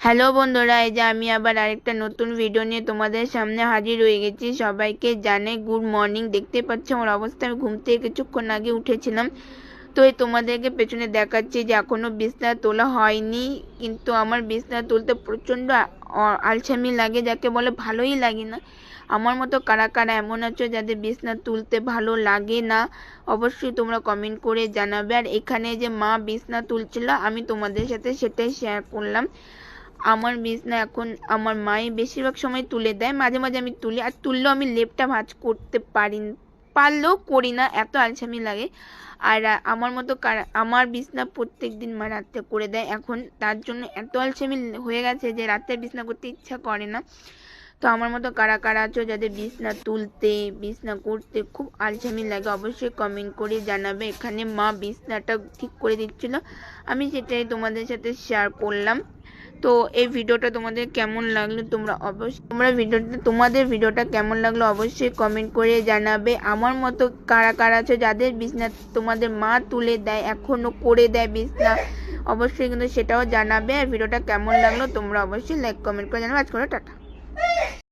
Hello বন্ধুরা, এই যে আমি আবার আরেকটা নতুন ভিডিও নিয়ে তোমাদের সামনে হাজির হয়ে গেছি। সবাইকে জানাই গুড মর্নিং। দেখতে পাচ্ছ আমার অবস্থা, আমি ঘুম থেকে কিছুক্ষণ আগে উঠেছিলাম। তো এই তোমাদেরকে পেছনে দেখাচ্ছি যে এখনো বিছনা তোলা হয়নি, কিন্তু আমার বিছনা তুলতে প্রচণ্ড আলসামি লাগে, যাকে বলে ভালোই লাগে না। আমার মতো কারা কারা এমন আছো যাদের বিছনা তুলতে ভালো লাগে না, অবশ্যই তোমরা কমেন্ট করে জানাবে। আর এখানে যে মা বিছনা তুলছিল, আমি তোমাদের সাথে সেটাই শেয়ার করলাম। আমার বিছনা এখন আমার মাই বেশিরভাগ সময় তুলে দেয়, মাঝে মাঝে আমি তুলি, আর তুললেও আমি লেপটা ভাঁজ করতে পারলেও করি না, এত আলসামি লাগে। আর আমার মতো আমার বিছনা প্রত্যেক দিন মা রাত্রে করে দেয়, এখন তার জন্য এত আলসামি হয়ে গেছে যে রাত্রে বিছনা করতে ইচ্ছা করে না। তো আমার মতো কারা কারা আছো যাদের বিছনা তুলতে বিছনা করতে খুব আলসামি লাগে, অবশ্যই কমেন্ট করে জানাবে। এখানে মা বিছনাটা ঠিক করে দিচ্ছিল, আমি সেটাই তোমাদের সাথে শেয়ার করলাম। তো এই ভিডিওটা তোমাদের কেমন লাগলো তোমাদের ভিডিওটা কেমন লাগলো অবশ্যই কমেন্ট করে জানাবে। আমার মতো কারা কারা আছে যাদের বিছনা তোমাদের মা তুলে দেয়, এখনো করে দেয় বিছনা, অবশ্যই কিন্তু সেটাও জানাবে। আর ভিডিওটা কেমন লাগলো তোমরা অবশ্যই লাইক কমেন্ট করে জানাবে। আজকে টাটা।